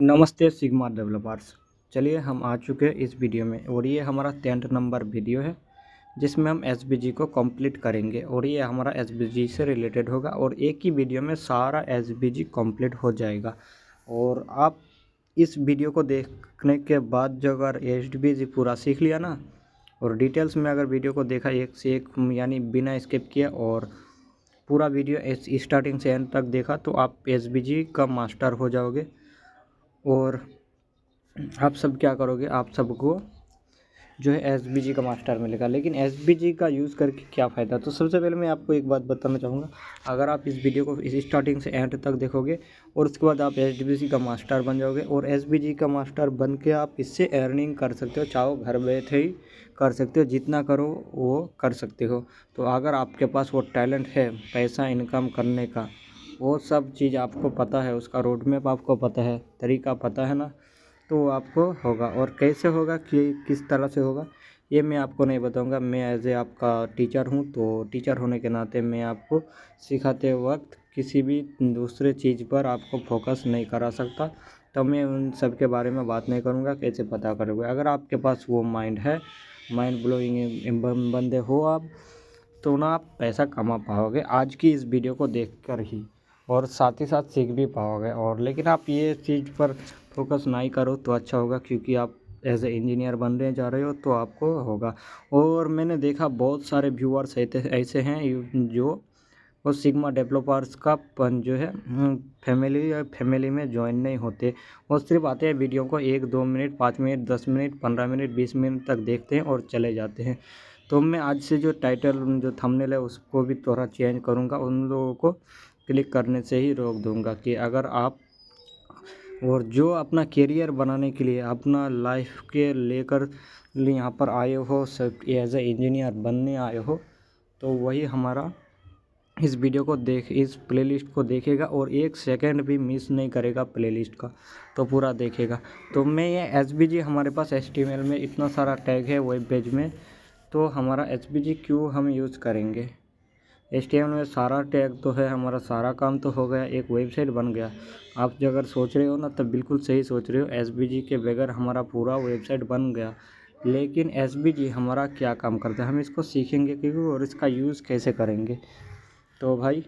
नमस्ते sigma developers. चलिए हम आ चुके हैं इस वीडियो में और ये हमारा 10th नंबर वीडियो है जिसमें हम एसवीजी को कंप्लीट करेंगे और ये हमारा एसवीजी से रिलेटेड होगा और एक ही वीडियो में सारा एसवीजी कंप्लीट हो जाएगा। और आप इस वीडियो को देखने के बाद जो अगर एसवीजी पूरा सीख लिया ना और डिटेल्स में अगर वीडियो को देखा एक से एक यानी बिना स्किप किया और पूरा वीडियो स्टार्टिंग से एंड तक देखा तो आप एसवीजी का मास्टर हो जाओगे। और आप सब क्या करोगे, आप सबको जो है एसवीजी का मास्टर मिलेगा। लेकिन एसवीजी का यूज़ करके क्या फ़ायदा, तो सबसे पहले मैं आपको एक बात बताना चाहूँगा। अगर आप इस वीडियो को इस स्टार्टिंग से एंड तक देखोगे और उसके बाद आप एसवीजी का मास्टर बन जाओगे और एसवीजी का मास्टर बन के आप इससे अर्निंग कर सकते हो, चाहो घर बैठे ही कर सकते हो, जितना करो वो कर सकते हो। तो अगर आपके पास वो टैलेंट है पैसा इनकम करने का, वो सब चीज़ आपको पता है, उसका रोड मैप आपको पता है, तरीका पता है ना, तो आपको होगा। और कैसे होगा कि किस तरह से होगा ये मैं आपको नहीं बताऊंगा। मैं एज ए आपका टीचर हूँ, तो टीचर होने के नाते मैं आपको सिखाते वक्त किसी भी दूसरे चीज़ पर आपको फोकस नहीं करा सकता, तो मैं उन सब के बारे में बात नहीं करूँगा। कैसे पता करोगे, अगर आपके पास वो माइंड है, माइंड ब्लोइंग बंदे हो आप, तो ना आप पैसा कमा पाओगे आज की इस वीडियो को देखकर ही, और साथ ही साथ सीख भी पाओगे। और लेकिन आप ये चीज़ पर फोकस नहीं करो तो अच्छा होगा, क्योंकि आप एज ए इंजीनियर बनने जा रहे हो तो आपको होगा। और मैंने देखा बहुत सारे व्यूअर्स ऐसे हैं जो वो सिग्मा डेवलपर्स का जो है फैमिली में ज्वाइन नहीं होते। वो सिर्फ आते हैं, वीडियो को 1-2 minute 5 minute 10 minute 15 minute 20 minute तक देखते हैं और चले जाते हैं। तो मैं आज से जो टाइटल जो थंबनेल है उसको भी थोड़ा चेंज करूँगा, उन लोगों को क्लिक करने से ही रोक दूँगा कि अगर आप और जो अपना करियर बनाने के लिए अपना लाइफ के लेकर यहाँ पर आए हो, सब एज ए इंजीनियर बनने आए हो, तो वही हमारा इस वीडियो को इस प्लेलिस्ट को देखेगा और 1 सेकंड भी मिस नहीं करेगा प्लेलिस्ट का, तो पूरा देखेगा। तो मैं ये एसवीजी हमारे पास एचटीएमएल में इतना सारा टैग है वेब पेज में, तो हमारा एसवीजी क्यों हम यूज़ करेंगे। एचटीएमएल में सारा टैग तो है, हमारा सारा काम तो हो गया, एक वेबसाइट बन गया। आप जो अगर सोच रहे हो ना, तब बिल्कुल सही सोच रहे हो, एसवीजी के बगैर हमारा पूरा वेबसाइट बन गया। लेकिन एसवीजी हमारा क्या काम करता है हम इसको सीखेंगे क्योंकि, और इसका यूज़ कैसे करेंगे। तो भाई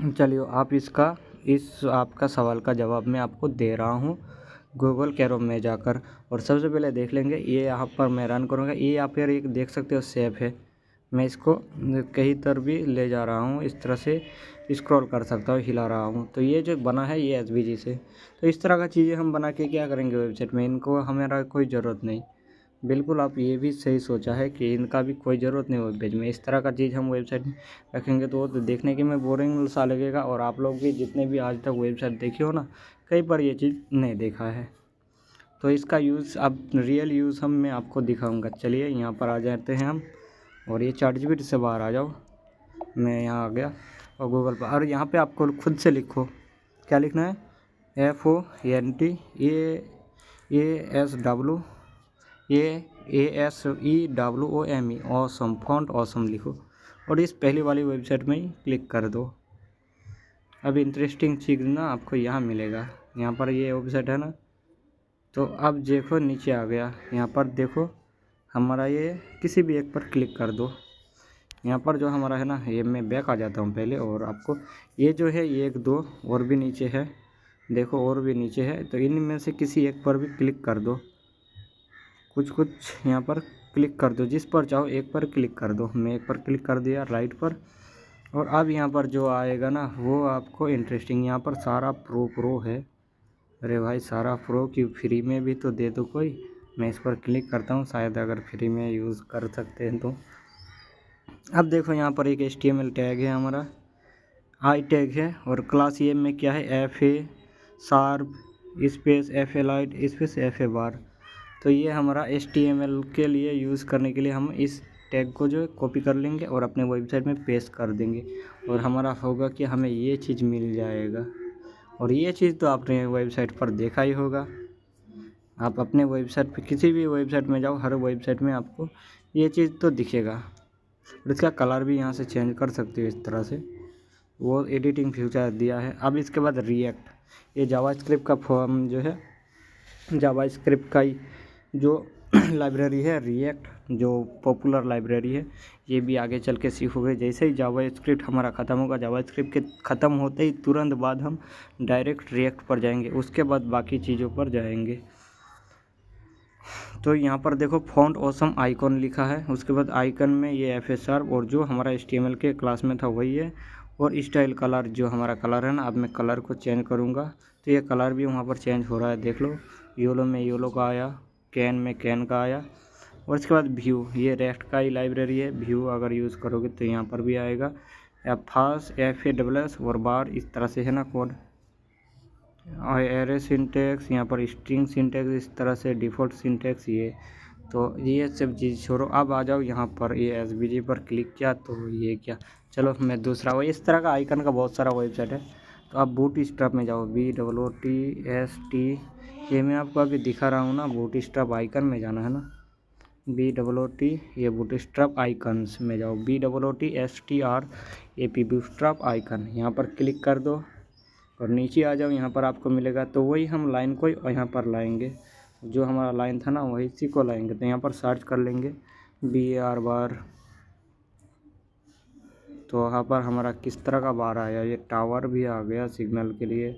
चलिए आप इस आपका सवाल का जवाब मैं आपको दे रहा हूँ गूगल कैरोम में जाकर। और सबसे पहले देख लेंगे, ये यहाँ पर मैं रन करूँगा, ये आप यार एक देख सकते हो सेव है। मैं इसको कहीं तर भी ले जा रहा हूँ, इस तरह से स्क्रॉल कर सकता हूँ, हिला रहा हूँ, तो ये जो बना है ये एसवीजी से। तो इस तरह का चीज़ें हम बना के क्या करेंगे वेबसाइट में, इनको हमारा कोई ज़रूरत नहीं। बिल्कुल आप ये भी सही सोचा है कि इनका भी कोई ज़रूरत नहीं वेब पेज में। इस तरह का चीज़ हम वेबसाइट में रखेंगे तो देखने के में बोरिंग सा लगेगा, और आप लोग भी जितने भी आज तक वेबसाइट देखी हो ना, कहीं पर ये चीज़ नहीं देखा है। तो इसका यूज़ अब रियल यूज़ मैं आपको दिखाऊंगा। चलिए यहाँ पर आ जाते हैं हम, और ये ChatGPT से बाहर आ जाओ। मैं यहाँ आ गया और गूगल पर, और यहाँ पर आपको खुद से लिखो, क्या लिखना है, FONTASWASEWOME ऑसम, फॉन्ट ऑसम लिखो और इस पहली वाली वेबसाइट में ही क्लिक कर दो। अब इंटरेस्टिंग चीज़ ना आपको यहाँ मिलेगा, यहाँ पर ये वेबसाइट है ना, तो अब देखो नीचे आ गया, यहाँ पर देखो हमारा ये किसी भी एक पर क्लिक कर दो। यहाँ पर जो हमारा है ना, ये मैं बैक आ जाता हूँ पहले, और आपको ये जो है ये 1-2 और भी नीचे है, देखो और भी नीचे है, तो इनमें से किसी एक पर भी क्लिक कर दो। कुछ यहाँ पर क्लिक कर दो, जिस पर चाहो एक पर क्लिक कर दो। मैं एक पर क्लिक कर दिया राइट पर, और अब यहाँ पर जो आएगा ना वो आपको इंटरेस्टिंग, यहाँ पर सारा प्रो है। अरे भाई सारा प्रो की फ्री में भी तो दे दो कोई। मैं इस पर क्लिक करता हूँ, शायद अगर फ्री में यूज़ कर सकते हैं तो। अब देखो यहाँ पर एक HTML टैग है हमारा, आई टैग है, और क्लास ये में क्या है, FA sharp space FA light space FA बार। तो ये हमारा HTML के लिए यूज़ करने के लिए हम इस टैग को जो कॉपी कर लेंगे और अपने वेबसाइट में पेस्ट कर देंगे, और हमारा होगा कि हमें ये चीज़ मिल जाएगा। और ये चीज़ तो आपने वेबसाइट पर देखा ही होगा, आप अपने वेबसाइट पे किसी भी वेबसाइट में जाओ, हर वेबसाइट में आपको ये चीज़ तो दिखेगा। और इसका कलर भी यहाँ से चेंज कर सकते हो इस तरह से, वो एडिटिंग फीचर दिया है। अब इसके बाद रिएक्ट, ये जावास्क्रिप्ट का फॉर्म जो है, जावास्क्रिप्ट का ही जो लाइब्रेरी है रिएक्ट, जो पॉपुलर लाइब्रेरी है, ये भी आगे चल के सीखोगे। जैसे ही जावास्क्रिप्ट हमारा ख़त्म होगा, जावास्क्रिप्ट के ख़त्म होते ही तुरंत बाद हम डायरेक्ट रिएक्ट पर जाएंगे, उसके बाद बाकी चीज़ों पर जाएंगे। तो यहाँ पर देखो फॉन्ट ऑसम आइकॉन लिखा है, उसके बाद आइकन में ये FSR और जो हमारा HTML के क्लास में था वही है, और स्टाइल कलर जो हमारा कलर है ना, अब मैं कलर को चेंज करूँगा तो ये कलर भी वहाँ पर चेंज हो रहा है, देख लो। येलो में येलो का आया, कैन में कैन का आया, और इसके बाद व्यू, ये रेस्ट का ही लाइब्रेरी है। व्यू अगर यूज़ करोगे तो यहाँ पर भी आएगा, या फास्ट FASS और बार, इस तरह से है ना कोड। और एरे सिंटेक्स, यहाँ पर स्ट्रिंग सिंटेक्स, इस तरह से डिफ़ॉल्ट सिंटेक्स ये। तो ये सब चीज़ छोड़ो, अब आ जाओ यहाँ पर, ये SVG पर क्लिक किया तो ये क्या, चलो मैं दूसरा, वो इस तरह का आइकन का बहुत सारा वेबसाइट है। तो आप बूटस्ट्रैप में जाओ, BOOTST, ये मैं आपको अभी दिखा रहा हूँ ना, बूटस्ट्रैप आइकन में जाना है ना, BOOT, ये बूटस्ट्रैप आइकन्स में जाओ, BOOTSTRAP बूटस्ट्रैप आइकन, यहाँ पर क्लिक कर दो और नीचे आ जाओ। यहाँ पर आपको मिलेगा, तो वही हम लाइन को यहाँ पर लाएंगे, जो हमारा लाइन था ना वही इसी को लाएंगे। तो यहाँ पर सर्च कर लेंगे BAR बार, तो वहाँ पर हमारा किस तरह का बार आया, ये टावर भी आ गया सिग्नल के लिए।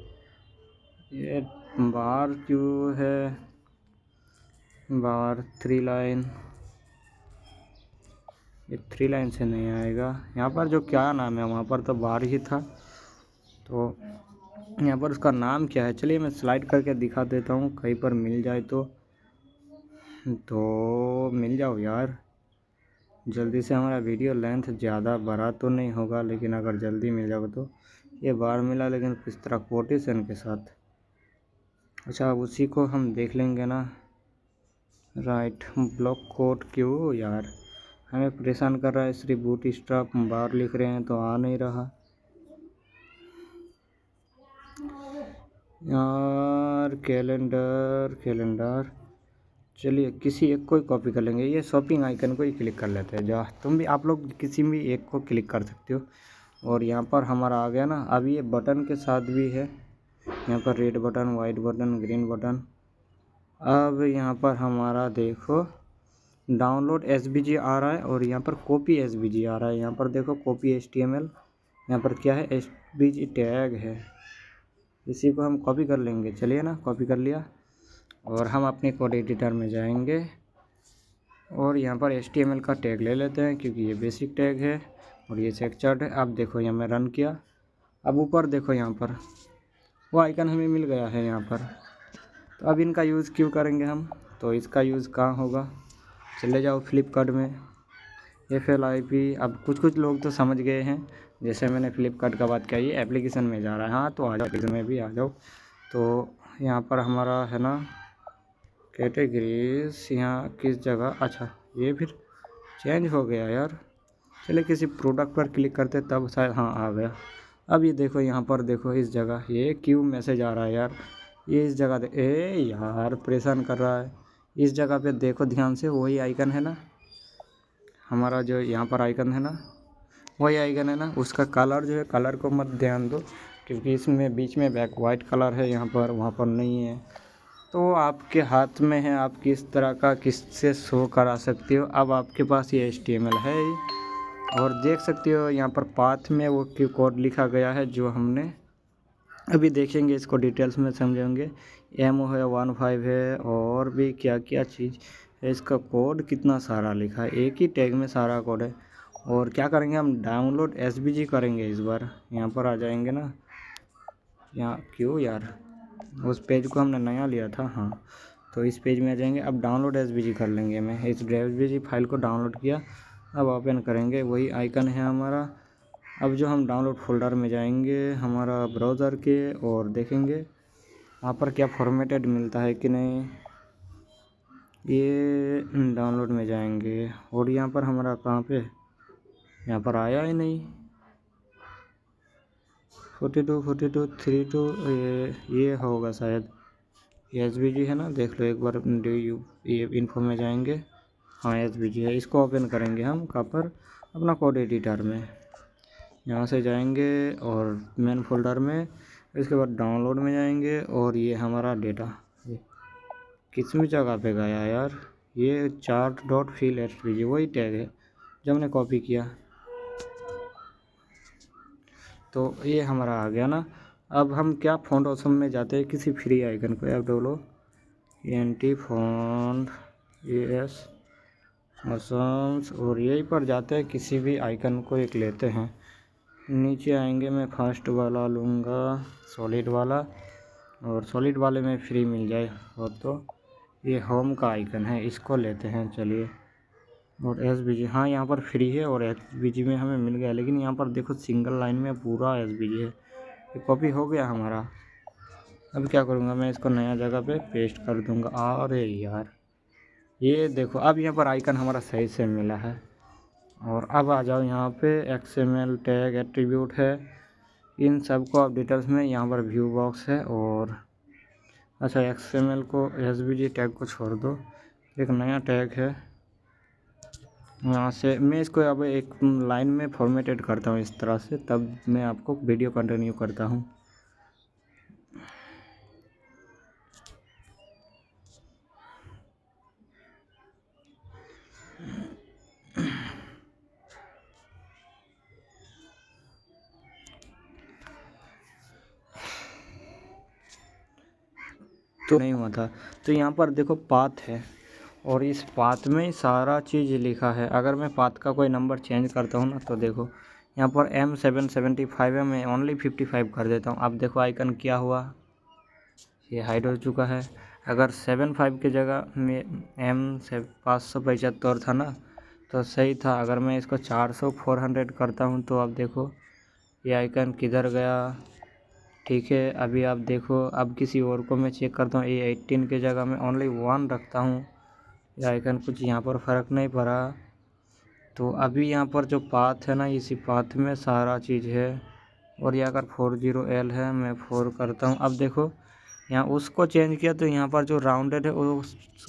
ये बार क्यों है, बार 3 लाइन, ये 3 लाइन से नहीं आएगा। यहाँ पर जो क्या नाम है, वहाँ पर तो बार ही था, तो यहाँ पर उसका नाम क्या है, चलिए मैं स्लाइड करके दिखा देता हूँ, कहीं पर मिल जाए तो मिल जाओ यार जल्दी से। हमारा वीडियो लेंथ ज़्यादा बड़ा तो नहीं होगा, लेकिन अगर जल्दी मिल जाओगे तो। ये बार मिला, लेकिन किस तरह कोटेशन के साथ। अच्छा, उसी को हम देख लेंगे ना, राइट। ब्लॉक कोड क्यों यार, हमें परेशान कर रहा है। श्री बूटस्ट्रैप बार लिख रहे हैं तो आ नहीं रहा यार। कैलेंडर, चलिए किसी एक को ही कॉपी कर लेंगे, ये शॉपिंग आइकन को ही क्लिक कर लेते हैं। जा तुम भी, आप लोग किसी भी एक को क्लिक कर सकते हो। और यहाँ पर हमारा आ गया ना, अब ये बटन के साथ भी है, यहाँ पर red button, white button, green button. अब यहाँ पर हमारा देखो डाउनलोड SVG आ रहा है, और यहाँ पर कॉपी SVG आ रहा है। यहाँ पर देखो कॉपी HTML, यहाँ पर क्या है, SVG टैग है, इसी को हम कॉपी कर लेंगे। चलिए ना, कॉपी कर लिया, और हम अपने कोड एडिटर में जाएंगे, और यहाँ पर HTML का टैग ले लेते हैं, क्योंकि ये बेसिक टैग है और ये सेक्चर्ड है। अब देखो यहाँ मैं रन किया, अब ऊपर देखो यहाँ पर वो आइकन हमें मिल गया है यहाँ पर। तो अब इनका यूज़ क्यों करेंगे हम, तो इसका यूज़ कहाँ होगा, चले जाओ फ्लिपकार्ट में, FLIP। अब कुछ लोग तो समझ गए हैं, जैसे मैंने फ्लिपकार्ट का बात किया, ये एप्लीकेशन में जा रहा है। हाँ तो आ जाओ, एप्लीकेशन में भी आ जाओ। तो यहाँ पर हमारा है ना कैटेगरीज, यहाँ किस जगह, अच्छा ये फिर चेंज हो गया यार। चलिए किसी प्रोडक्ट पर क्लिक करते तब शायद, हाँ आ गया। अब ये देखो यहाँ पर देखो, इस जगह ये क्यों मैसेज आ रहा है यार, ये इस जगह यार परेशान कर रहा है। इस जगह पे देखो ध्यान से, वही आइकन है ना हमारा, जो यहाँ पर आइकन है ना, वही आइकन है ना, उसका कलर जो है, कलर को मत ध्यान दो, क्योंकि इसमें बीच में बैक वाइट कलर है, यहाँ पर वहाँ पर नहीं है। तो आपके हाथ में है, आप किस तरह का किससे शो करा सकते हो। अब आपके पास ये HTML है, और देख सकते हो यहाँ पर पाथ में वो कोड लिखा गया है, जो हमने अभी देखेंगे, इसको डिटेल्स में समझेंगे। MO है, 15 है, और भी क्या क्या चीज़ है। इसका कोड कितना सारा लिखा है, एक ही टैग में सारा कोड है। और क्या करेंगे हम, डाउनलोड SVG करेंगे इस बार। यहाँ पर आ जाएंगे ना, यहाँ क्यों यार, उस पेज को हमने नया लिया था, हाँ तो इस पेज में आ जाएंगे। अब डाउनलोड SVG कर लेंगे, मैं इस SVG फाइल को डाउनलोड किया, अब ओपन करेंगे, वही आइकन है हमारा। अब जो हम डाउनलोड फोल्डर में जाएंगे हमारा ब्राउज़र के, और देखेंगे वहाँ पर क्या फॉर्मेटेड मिलता है कि नहीं। ये डाउनलोड में जाएंगे, और यहाँ पर हमारा कहाँ पे, यहाँ पर आया ही नहीं, 42 32, ये होगा शायद, ये SVG है ना, देख लो एक बार। ये इन्फो में जाएंगे, हाँ SVG है। इसको ओपन करेंगे हम कहाँ पर, अपना कोड एडिटर में। यहाँ से जाएंगे और मेन फोल्डर में इसके बाद डाउनलोड में जाएंगे और ये हमारा डेटा किस भी जगह पे गया यार, ये chart.fill.svg वही टैग है जो हमने कॉपी किया। तो ये हमारा आ गया ना। अब हम क्या फ़ॉन्ट ऑप्शन में जाते हैं, किसी फ्री आइकन को app Dolo anti font ES options और यहीं पर जाते हैं, किसी भी आइकन को एक लेते हैं। नीचे आएंगे, मैं फर्स्ट वाला लूँगा सॉलिड वाला, और सॉलिड वाले में फ्री मिल जाए हो तो ये होम का आइकन है, इसको लेते हैं चलिए। और SVG हाँ यहाँ पर फ्री है और SVG में हमें मिल गया, लेकिन यहाँ पर देखो सिंगल लाइन में पूरा SVG है। ये कॉपी हो गया हमारा। अब क्या करूँगा, मैं इसको नया जगह पे पेस्ट कर दूँगा। अरे यार ये देखो, अब यहाँ पर आइकन हमारा सही से मिला है। और अब आ जाओ यहाँ पे XML टैग एट्रीब्यूट है, इन सब को आप डिटेल्स में यहाँ पर व्यू बॉक्स है। और अच्छा XML को SVG टैग को छोड़ दो, एक नया टैग है यहाँ से। मैं इसको अब एक लाइन में फॉर्मेटेड करता हूँ इस तरह से, तब मैं आपको वीडियो कंटिन्यू करता हूँ। तो नहीं हुआ था, तो यहाँ पर देखो पाथ है और इस पाथ में सारा चीज़ लिखा है। अगर मैं पाथ का कोई नंबर चेंज करता हूँ ना, तो देखो यहाँ पर M775 है, मैं ओनली 55 कर देता हूँ। अब देखो आइकन क्या हुआ, ये हाइड हो चुका है। अगर 75 की जगह में M575 था ना, तो सही था। अगर मैं इसको 400 करता हूँ तो अब देखो ये आइकन किधर गया। ठीक है, अभी आप देखो, अब किसी और को मैं चेक करता हूँ, ये 18 की जगह मैं ओनली 1 रखता हूँ, ये आइकन कुछ यहाँ पर फ़र्क नहीं पड़ा। तो अभी यहाँ पर जो पाथ है ना, इसी पाथ में सारा चीज़ है। और ये अगर 40L है, मैं 4 करता हूँ। अब देखो यहाँ उसको चेंज किया तो यहाँ पर जो राउंडेड है वो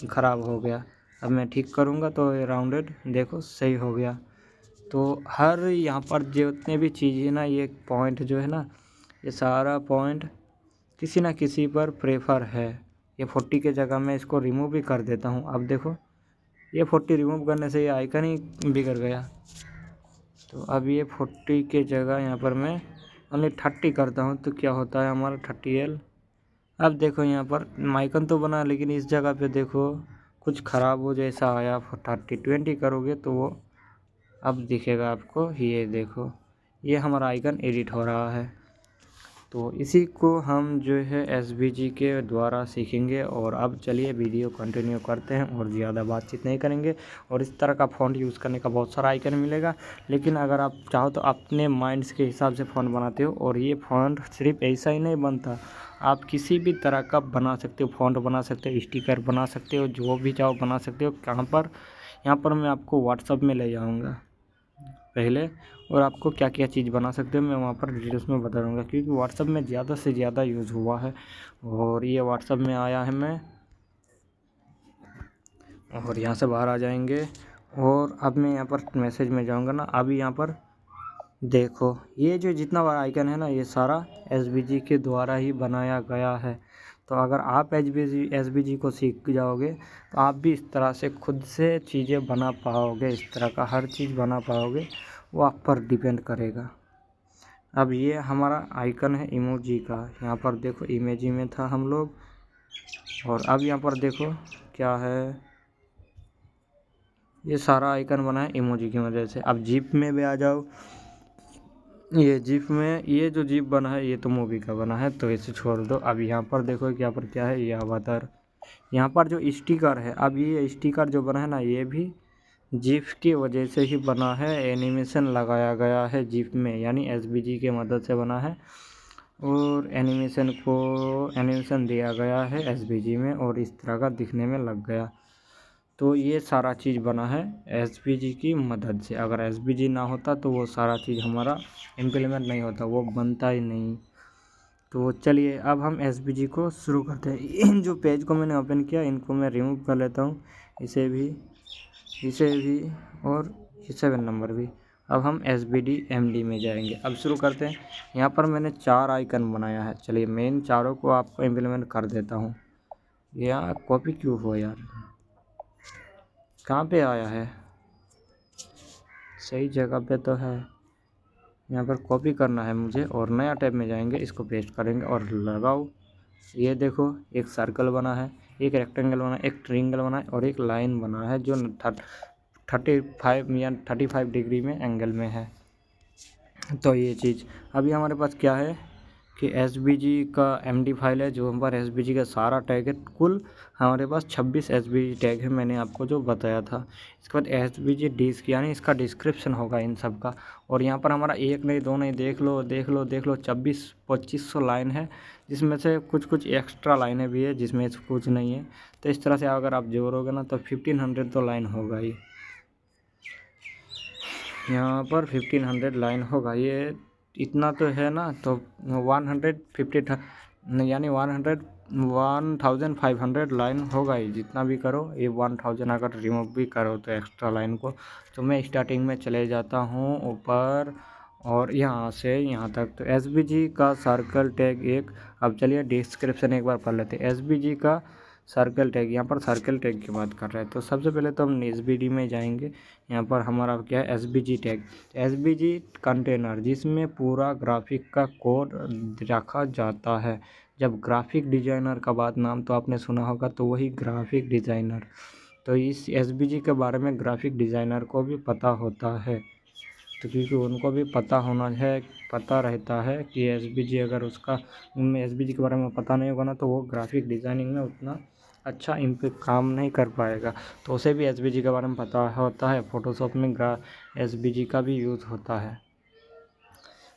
ख़राब हो गया। अब मैं ठीक करूँगा तो ये राउंडेड देखो सही हो गया। तो हर यहाँ पर जितने भी चीज़ें ना, ये पॉइंट जो है ना, ये सारा पॉइंट किसी ना किसी पर प्रेफर है। ये 40 के जगह मैं इसको रिमूव भी कर देता हूँ। अब देखो ये 40 रिमूव करने से ये आइकन ही बिगड़ गया। तो अब ये 40 के जगह यहाँ पर मैं ओनली 30 करता हूँ, तो क्या होता है हमारा 30L। अब देखो यहाँ पर आइकन तो बना, लेकिन इस जगह पे देखो कुछ ख़राब हो जैसा आया। 30-20 करोगे तो वो अब दिखेगा आपको। ये देखो ये हमारा आइकन एडिट हो रहा है। तो इसी को हम जो है SVG के द्वारा सीखेंगे। और अब चलिए वीडियो कंटिन्यू करते हैं और ज़्यादा बातचीत नहीं करेंगे। और इस तरह का फ़ॉन्ट यूज़ करने का बहुत सारा आइकन मिलेगा, लेकिन अगर आप चाहो तो अपने माइंड्स के हिसाब से फ़ॉन्ट बनाते हो। और ये फ़ॉन्ट सिर्फ ऐसा ही नहीं बनता, आप किसी भी तरह का बना सकते हो, फ़ॉन्ट बना सकते हो, स्टिकर बना सकते हो, जो भी चाहो बना सकते हो। कहाँ पर, यहाँ पर मैं आपको व्हाट्सअप में ले जाऊँगा पहले, और आपको क्या क्या चीज़ बना सकते हो मैं वहाँ पर डिटेल्स में बता दूँगा, क्योंकि व्हाट्सअप में ज़्यादा से ज़्यादा यूज़ हुआ है। और ये व्हाट्सअप में आया है मैं, और यहाँ से बाहर आ जाएंगे। और अब मैं यहाँ पर मैसेज में जाऊँगा ना, अभी यहाँ पर देखो ये जो जितना बड़ा आइकन है ना, ये सारा SVG के द्वारा ही बनाया गया है। तो अगर आप SVG को सीख जाओगे तो आप भी इस तरह से खुद से चीज़ें बना पाओगे, इस तरह का हर चीज़ बना पाओगे, वो आप पर डिपेंड करेगा। अब ये हमारा आइकन है इमोजी का, यहाँ पर देखो इमेजी में था हम लोग। और अब यहाँ पर देखो क्या है, ये सारा आइकन बना है इमोजी की वजह से। अब जिप में भी आ जाओ, ये जिप में ये जो जिप बना है ये तो मूवी का बना है, तो इसे छोड़ दो। अब यहाँ पर देखो यहाँ पर क्या है, ये अवतार। यहाँ पर जो स्टिकर है, अब ये स्टिकर जो बना है ना, ये भी जिप की वजह से ही बना है। एनिमेशन लगाया गया है जिप में, यानी SVG के मदद से बना है। और एनिमेशन दिया गया है SVG में, और इस तरह का दिखने में लग गया। तो ये सारा चीज़ बना है SVG की मदद से। अगर SVG ना होता तो वो सारा चीज़ हमारा इम्प्लीमेंट नहीं होता, वो बनता ही नहीं। तो चलिए अब हम SVG को शुरू करते हैं। इन जो पेज को मैंने ओपन किया, इनको मैं रिमूव कर लेता हूँ, इसे भी और ये 7 नंबर भी। अब हम SBD-MD में जाएंगे। अब शुरू करते हैं। यहाँ पर मैंने 4 आइकन बनाया है। चलिए मैं इन चारों को आपको इम्प्लीमेंट कर देता हूँ। यहाँ कॉपी क्यों हो यार, कहाँ पे आया है? सही जगह पे तो है। यहाँ पर कॉपी करना है मुझे और नया टैब में जाएंगे, इसको पेस्ट करेंगे और लगाओ। ये देखो एक सर्कल बना है, एक रेक्टेंगल बना है, एक ट्रायंगल बना है और एक लाइन बना है जो 35 या 35 डिग्री में एंगल में है। तो ये चीज़ अभी हमारे पास क्या है कि SVG का MD फाइल है, जो हमारे SVG का सारा टैग है। कुल हमारे पास 26 SVG टैग है, मैंने आपको जो बताया था। इसके बाद SVG डिस्क यानी इसका डिस्क्रिप्शन होगा इन सब का। और यहाँ पर हमारा एक नहीं दो नहीं, देख लो 2500 लाइन है, जिसमें से कुछ एक्स्ट्रा लाइनें भी है जिसमें कुछ नहीं है। तो इस तरह से अगर आप जोड़ोगे ना तो 1500 तो लाइन होगा ही। यहाँ पर 1500 लाइन होगा, ये इतना तो है ना। तो 150 यानी 1500 लाइन होगा ही, जितना भी करो। ये 1000 अगर रिमूव भी करो तो एक्स्ट्रा लाइन को। तो मैं स्टार्टिंग में चले जाता हूँ ऊपर और यहाँ से यहाँ तक। तो SVG का सर्कल टैग एक। अब चलिए डिस्क्रिप्शन एक बार पढ़ लेते हैं। SVG का सर्कल टैग, यहाँ पर सर्कल टैग की बात कर रहे हैं। तो सबसे पहले तो हम SVD में जाएंगे। यहाँ पर हमारा क्या है SVG टैग, SVG कंटेनर, जिसमें पूरा ग्राफिक का कोड रखा जाता है। जब ग्राफिक डिजाइनर का बात नाम तो आपने सुना होगा, तो वही ग्राफिक डिज़ाइनर। तो इस SVG के बारे में ग्राफिक डिज़ाइनर को भी पता होता है। तो क्योंकि उनको भी पता होना है, पता रहता है कि SVG अगर उसका SVG के बारे में पता नहीं होगा ना, तो वो ग्राफिक डिज़ाइनिंग में उतना अच्छा काम नहीं कर पाएगा। तो उसे भी SVG के बारे में पता होता है। फ़ोटोशॉप में SVG का भी यूज़ होता है।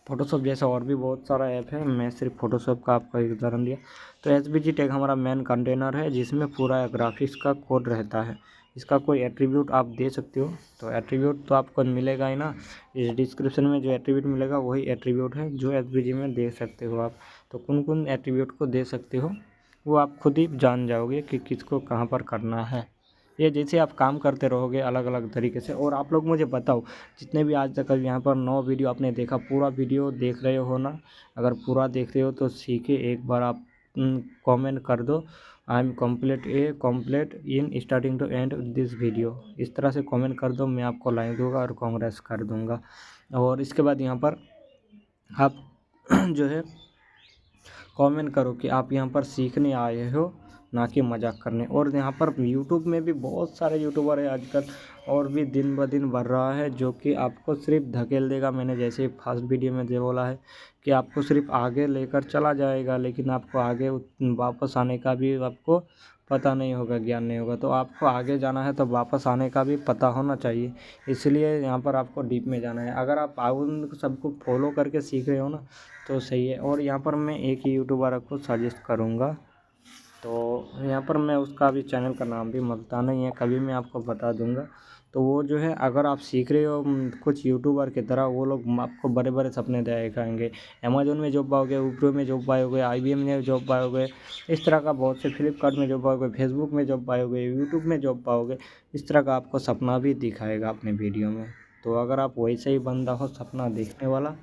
फ़ोटोशॉप जैसा और भी बहुत सारा ऐप है, मैं सिर्फ फ़ोटोशॉप का आपको एक उदाहरण दिया। तो SVG टैग हमारा मेन कंटेनर है, जिसमें पूरा ग्राफिक्स का कोड रहता है। इसका कोई एट्रीब्यूट आप दे सकते हो, तो एट्रीब्यूट तो आपको मिलेगा ही ना। इस डिस्क्रिप्शन में जो एट्रीब्यूट मिलेगा वही एट्रीब्यूट है जो SVG में दे सकते हो आप। तो कौन एट्रीब्यूट को दे सकते हो वो आप खुद ही जान जाओगे कि किसको कहाँ पर करना है। ये जैसे आप काम करते रहोगे अलग अलग तरीके से। और आप लोग मुझे बताओ, जितने भी आज तक यहाँ पर 9 वीडियो आपने देखा, पूरा वीडियो देख रहे हो ना? अगर पूरा देख रहे हो तो सीखे एक बार आप कमेंट कर दो, I am complete in starting to end this video. इस तरह से कमेंट कर दो, मैं आपको लाइक दूंगा और कांग्रेस कर दूंगा। और इसके बाद यहाँ पर आप जो है कमेंट करो कि आप यहाँ पर सीखने आए हो, ना कि मजाक करने। और यहाँ पर यूट्यूब में भी बहुत सारे यूट्यूबर है आजकल, और भी दिन ब दिन बढ़ रहा है, जो कि आपको सिर्फ धकेल देगा। मैंने जैसे फर्स्ट वीडियो में जो बोला है कि आपको सिर्फ आगे लेकर चला जाएगा, लेकिन आपको आगे वापस आने का भी आपको पता नहीं होगा, ज्ञान नहीं होगा। तो आपको आगे जाना है तो वापस आने का भी पता होना चाहिए। इसलिए यहाँ पर आपको डीप में जाना है। अगर आप उन सबको फॉलो करके सीख रहे हो ना तो सही है। और यहाँ पर मैं एक ही यूट्यूबर को सजेस्ट करूँगा, तो यहाँ पर मैं उसका भी चैनल का नाम भी मलता नहीं है, कभी मैं आपको बता दूँगा। तो वो जो है, अगर आप सीख रहे हो कुछ यूट्यूबर की तरह, वो लोग आपको बड़े बड़े सपने दिखाएंगे। अमेज़न में जॉब पाओगे, विप्रो में जॉब पाओगे, IBM में जॉब पाओगे, इस तरह का बहुत से, फ्लिपकार्ट में जॉब पाओगे, फेसबुक में जॉब पाओगे, यूट्यूब में जॉब पाओगे। इस तरह का आपको सपना भी दिखाएगा अपने वीडियो में। तो अगर आप वैसे ही बंदा हो सपना देखने वाला,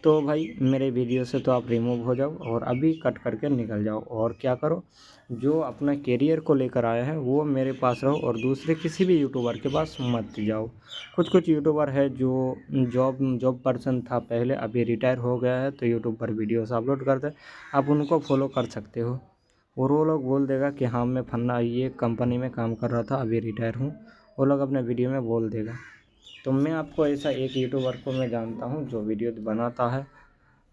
तो भाई मेरे वीडियो से तो आप रिमूव हो जाओ और अभी कट करके निकल जाओ। और क्या करो, जो अपना करियर को लेकर आया है वो मेरे पास रहो और दूसरे किसी भी यूट्यूबर के पास मत जाओ। कुछ यूट्यूबर है जो जॉब पर्सन था पहले, अभी रिटायर हो गया है, तो यूट्यूब पर वीडियोस अपलोड करते हैं, आप उनको फॉलो कर सकते हो। और वो लोग बोल देगा कि हाँ मैं फन्ना ये कंपनी में काम कर रहा था, अभी रिटायर हूँ, वो लोग अपने वीडियो में बोल देगा। तो मैं आपको ऐसा एक यूट्यूबर को मैं जानता हूँ जो वीडियो बनाता है,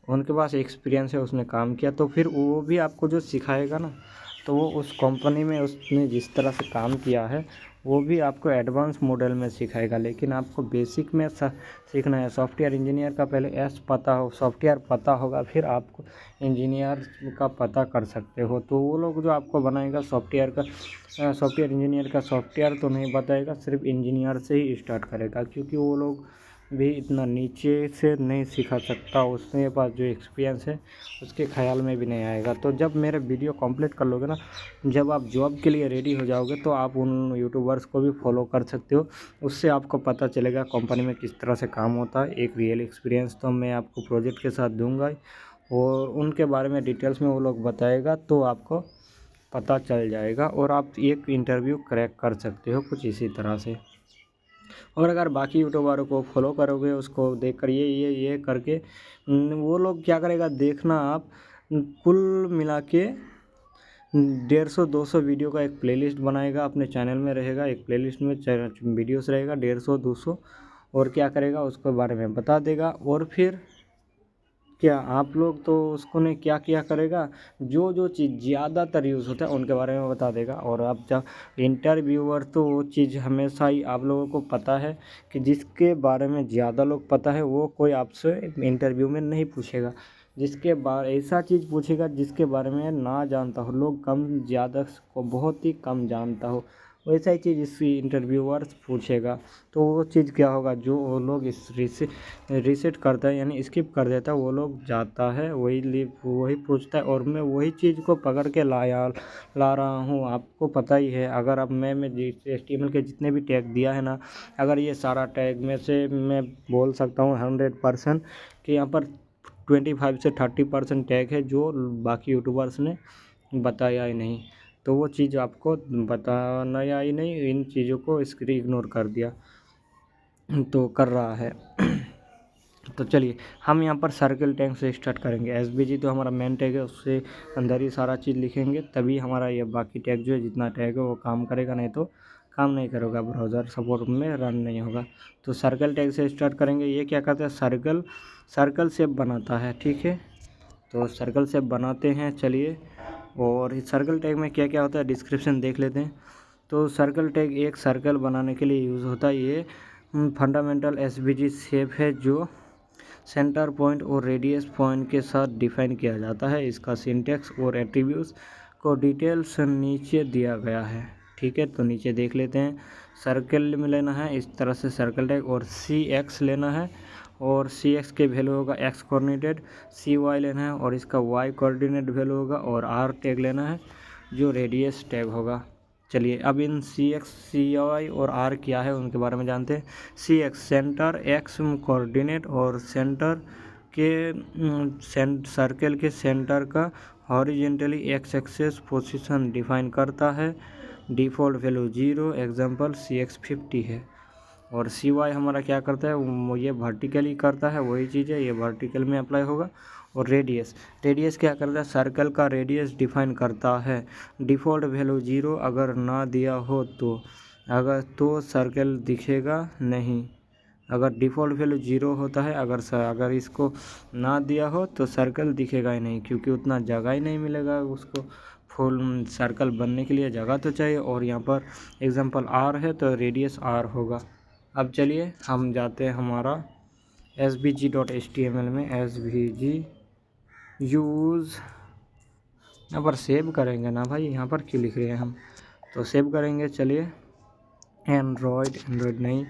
उनके पास एक्सपीरियंस है, उसने काम किया, तो फिर वो भी आपको जो सिखाएगा ना, तो वो उस कंपनी में उसने जिस तरह से काम किया है वो भी आपको एडवांस मॉडल में सिखाएगा। लेकिन आपको बेसिक में सीखना है। सॉफ्टवेयर इंजीनियर का पहले पता हो, सॉफ्टवेयर पता होगा, फिर आपको इंजीनियर का पता कर सकते हो। तो वो लोग जो आपको बनाएगा सॉफ्टवेयर इंजीनियर का सॉफ्टवेयर तो नहीं बताएगा, सिर्फ इंजीनियर से ही स्टार्ट करेगा, क्योंकि वो लोग भी इतना नीचे से नहीं सिखा सकता, उसके पास जो एक्सपीरियंस है उसके ख्याल में भी नहीं आएगा। तो जब मेरे वीडियो कंप्लीट कर लोगे ना, जब आप जॉब के लिए रेडी हो जाओगे तो आप उन यूट्यूबर्स को भी फॉलो कर सकते हो। उससे आपको पता चलेगा कंपनी में किस तरह से काम होता है। एक रियल एक्सपीरियंस तो मैं आपको प्रोजेक्ट के साथ दूंगा और उनके बारे में डिटेल्स में वो लोग बताएगा, तो आपको पता चल जाएगा और आप एक इंटरव्यू क्रैक कर सकते हो कुछ इसी तरह से। और अगर बाकी यूट्यूबरों को फॉलो करोगे, उसको देख कर ये करके वो लोग क्या करेगा देखना आप, कुल मिला के 150-200 वीडियो का एक प्लेलिस्ट बनाएगा, अपने चैनल में रहेगा, एक प्लेलिस्ट में वीडियोस रहेगा 150-200, और क्या करेगा उसके बारे में बता देगा। और फिर क्या आप लोग तो उसको ने क्या क्या करेगा, जो जो चीज़ ज़्यादातर यूज़ होता है उनके बारे में बता देगा। और अब जब इंटरव्यूअर, तो वो चीज़ हमेशा ही आप लोगों को पता है कि जिसके बारे में ज़्यादा लोग पता है वो कोई आपसे इंटरव्यू में नहीं पूछेगा, जिसके बारे ऐसा चीज़ पूछेगा जिसके बारे में ना जानता हो, लोग कम ज़्यादा को बहुत ही कम जानता हो, वैसा ही चीज़ इस इंटरव्यूअर पूछेगा। तो वो चीज़ क्या होगा, जो वो लोग इस रिसेट करता है यानी स्किप कर देता है, वो लोग जाता है वही पूछता है, और मैं वही चीज़ को पकड़ के ला रहा हूँ। आपको पता ही है, अगर अब मैं HTML के जितने भी टैग दिया है ना, अगर ये सारा टैग में से मैं बोल सकता हूँ 100% कि यहाँ पर 25 से 30% टैग है जो बाकी यूट्यूबर्स ने बताया ही नहीं। तो वो चीज़ आपको बताना ही नहीं, इन चीज़ों को इसके इग्नोर कर दिया तो कर रहा है। तो चलिए हम यहाँ पर सर्कल टैग से स्टार्ट करेंगे। SVG तो हमारा मेन टैग है, उससे अंदर ही सारा चीज़ लिखेंगे, तभी हमारा ये बाकी टैग जो है जितना टैग है वो काम करेगा, नहीं तो काम नहीं करेगा, ब्राउज़र सपोर्ट में रन नहीं होगा। तो सर्कल टैग से स्टार्ट करेंगे। ये क्या करता है, सर्कल शेप बनाता है, ठीक है। तो सर्कल शेप बनाते हैं, चलिए। और इस सर्कल टैग में क्या क्या होता है डिस्क्रिप्शन देख लेते हैं। तो सर्कल टैग एक सर्कल बनाने के लिए यूज़ होता है। ये फंडामेंटल SVG शेप है जो सेंटर पॉइंट और रेडियस पॉइंट के साथ डिफाइन किया जाता है। इसका सिंटैक्स और एट्रीब्यूट्स को डिटेल्स नीचे दिया गया है, ठीक है। तो नीचे देख लेते हैं। सर्कल में लेना है इस तरह से सर्कल टैग, और CX लेना है, और CX के वैल्यू होगा X कोऑर्डिनेटेड, CY लेना है और इसका Y कोऑर्डिनेट वैल्यू होगा, और R टैग लेना है जो रेडियस टैग होगा। चलिए अब इन CX, CY और R क्या है उनके बारे में जानते हैं। CX सेंटर X कोऑर्डिनेट और सेंटर के सर्कल के सेंटर का horizontally X axis position define करता है। डिफ़ॉल्ट वैल्यू 0, एग्जांपल CX 50 है। और CY हमारा क्या करता है, ये वर्टिकली करता है, वही चीज़ है, ये वर्टिकल में अप्लाई होगा। और रेडियस क्या करता है, सर्कल का रेडियस डिफाइन करता है। डिफ़ॉल्ट वैल्यू 0 अगर ना दिया हो तो सर्कल दिखेगा नहीं। अगर डिफ़ॉल्ट वैल्यू 0 होता है, अगर इसको ना दिया हो तो सर्कल दिखेगा ही नहीं, क्योंकि उतना जगह ही नहीं मिलेगा उसको। फुल सर्कल बनने के लिए जगह तो चाहिए, और यहाँ पर एग्जांपल R है तो रेडियस R होगा। अब चलिए हम जाते हैं हमारा svg.html में। svg यूज़ यहाँ पर सेव करेंगे ना भाई, यहाँ पर क्यों लिख रहे हैं हम, तो सेव करेंगे। चलिए एंड्रॉयड नहीं,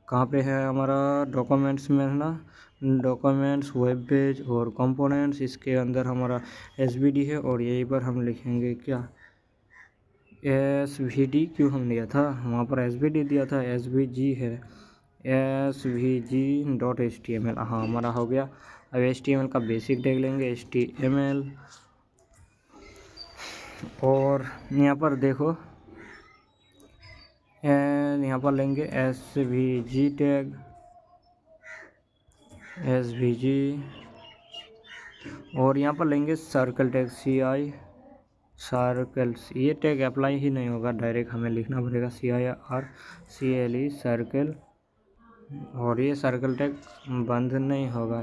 कहाँ पे है हमारा, डॉक्यूमेंट्स में है ना, डॉक्यूमेंट्स, वेब पेज और कंपोनेंट्स, इसके अंदर हमारा SVD है, और यहीं पर हम लिखेंगे क्या, SVD क्यों हम लिया था, वहाँ पर SVD दिया था, SVG है, svg.html, हाँ हमारा हो गया। अब HTML का बेसिक टैग लेंगे, HTML, और यहाँ पर देखो यहाँ पर लेंगे SVG टैग, SVG, और यहाँ पर लेंगे सर्कल टैग CI सर्कल्स। ये टैग अप्लाई ही नहीं होगा, डायरेक्ट हमें लिखना पड़ेगा CIRCLE सर्कल, और ये सर्कल टैग बंद नहीं होगा,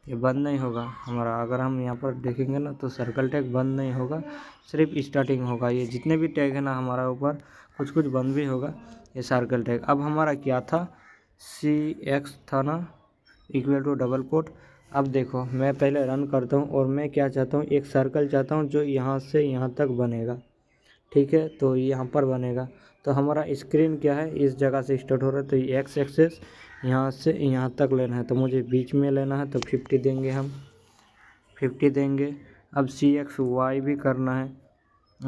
ये बंद नहीं होगा हमारा। अगर हम यहाँ पर देखेंगे ना तो सर्कल टैग बंद नहीं होगा, सिर्फ स्टार्टिंग होगा। ये जितने भी टैग है ना हमारा ऊपर कुछ बंद भी होगा, ये सर्कल टैग। अब हमारा क्या था, CX था ना, इक्वल टू डबल कोट। अब देखो मैं पहले रन करता हूँ, और मैं क्या चाहता हूँ, एक सर्कल चाहता हूँ जो यहाँ से यहाँ तक बनेगा, ठीक है। तो यहाँ पर बनेगा, तो हमारा स्क्रीन क्या है, इस जगह से स्टार्ट हो रहा है, तो ये एक्स एक्सेस यहाँ से यहाँ तक लेना है, तो मुझे बीच में लेना है, तो 50 देंगे हम, 50 देंगे। अब सी एक्स वाई भी करना है,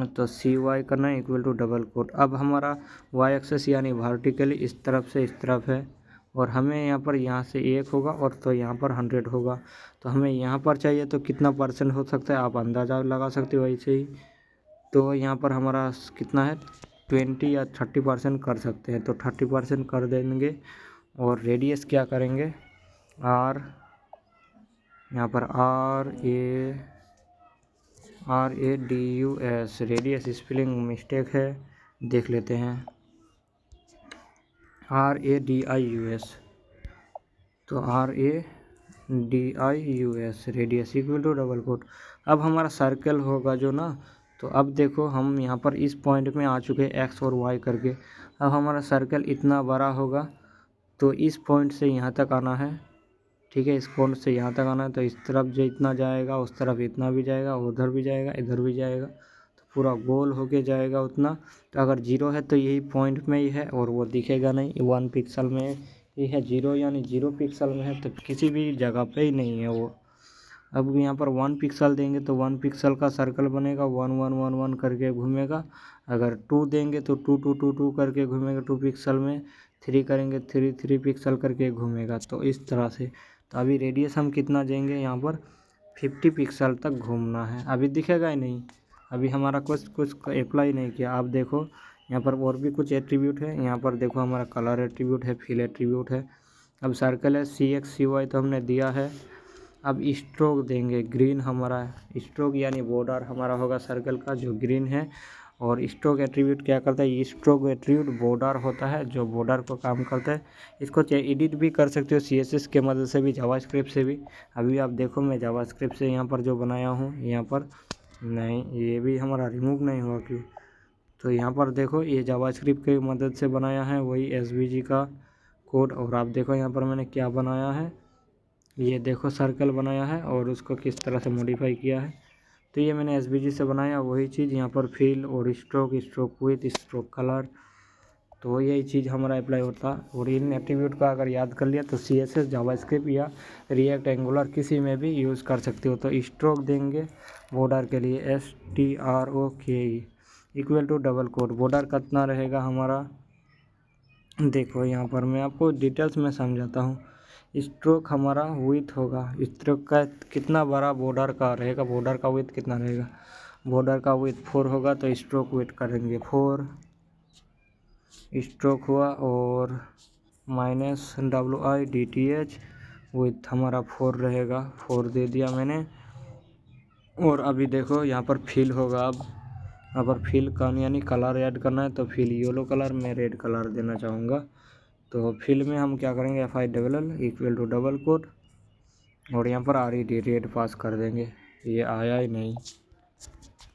तो सी वाई करना है इक्वल टू डबल कोट। अब हमारा वाई एक्सेस यानी वर्टिकली इस तरफ से इस तरफ है, और हमें यहाँ से 1 होगा और तो यहाँ पर 100 होगा, तो हमें यहाँ पर चाहिए तो कितना % हो सकता है आप अंदाज़ा लगा सकते हो ऐसे ही। तो यहाँ पर हमारा कितना है 20 या 30% कर सकते हैं, तो 30% कर देंगे। और रेडियस क्या करेंगे, आर, यहाँ पर RADUS, रेडियस स्पेलिंग मिस्टेक है, देख लेते हैं, RADIUS, तो RADIUS radius equal to double quote. अब हमारा सर्कल होगा जो ना, तो अब देखो हम यहाँ पर इस पॉइंट में आ चुके हैं एक्स और वाई करके। अब हमारा सर्कल इतना बड़ा होगा, तो इस पॉइंट से यहाँ तक आना है, ठीक है, इस पॉइंट से यहाँ तक आना है, तो इस तरफ जो इतना जाएगा उस तरफ इतना भी जाएगा, उधर भी जाएगा, इधर भी जाएगा, तो पूरा गोल होके जाएगा उतना। तो अगर 0 है तो यही पॉइंट में ही है, और वो दिखेगा नहीं, 1 पिक्सल में ही है 0, यानी 0 पिक्सल में है, तो किसी भी जगह पे ही नहीं है वो। अब यहाँ पर 1 पिक्सल देंगे तो 1 पिक्सल का सर्कल बनेगा, 1 1 1 1 करके घूमेगा। अगर 2 देंगे तो 2 2 2 2 करके घूमेगा 2 पिक्सल में, 3 करेंगे 3 3 पिक्सल करके घूमेगा, तो इस तरह से। तो अभी रेडियस हम कितना देंगे, यहाँ पर 50 पिक्सल तक घूमना है, अभी दिखेगा ही नहीं, अभी हमारा कुछ अप्लाई नहीं किया। आप देखो यहाँ पर और भी कुछ एट्रीब्यूट है, यहाँ पर देखो हमारा कलर एट्रीब्यूट है, फिल एट्रीब्यूट है। अब सर्कल है CX CY तो हमने दिया है। अब स्ट्रोक देंगे, ग्रीन हमारा स्ट्रोक यानी बॉर्डर हमारा होगा सर्कल का जो ग्रीन है। और स्ट्रोक एट्रीब्यूट क्या करता है, स्ट्रोक एट्रीब्यूट बॉर्डर होता है जो बॉर्डर को काम करता है। इसको एडिट भी कर सकते हो CSS के मदद से भी, जावास्क्रिप्ट से भी। अभी आप देखो मैं जावास्क्रिप्ट से यहाँ पर जो बनाया हूँ, यहाँ पर नहीं, ये भी हमारा रिमूव नहीं हुआ क्यों, तो यहाँ पर देखो ये जावास्क्रिप्ट की मदद से बनाया है वही SVG का कोड। और आप देखो यहाँ पर मैंने क्या बनाया है, ये देखो सर्कल बनाया है और उसको किस तरह से मॉडिफाई किया है। तो ये मैंने SVG से बनाया वही चीज़, यहाँ पर फिल और stroke, stroke with, stroke colour, तो यही चीज़ हमारा अप्लाई होता। और इन एट्रीब्यूट का अगर याद कर लिया तो CSS, जावास्क्रिप्ट या रिएक्ट, एंगुलर किसी में भी यूज़ कर सकते हो। तो स्ट्रोक देंगे बॉर्डर के लिए STROKE equal to double quote. Border कितना रहेगा हमारा, देखो यहाँ पर मैं आपको डिटेल्स में समझाता हूँ। स्ट्रोक हमारा विथ होगा, स्ट्रोक का कितना बड़ा बॉर्डर का रहेगा, बॉर्डर का विथ कितना रहेगा, बॉर्डर का विथ 4 होगा, तो स्ट्रोक विथ करेंगे 4 स्ट्रोक हुआ, और -WIDTH विथ हमारा 4 रहेगा, 4 दे दिया मैंने। और अभी देखो यहाँ पर फिल होगा, अब यहाँ पर फिल का यानी कलर ऐड करना है, तो फिल येलो कलर में रेड कलर देना चाहूँगा। तो फिल में हम क्या करेंगे, FILL equal to double quote, और यहाँ पर RED रेड पास कर देंगे। ये आया ही नहीं,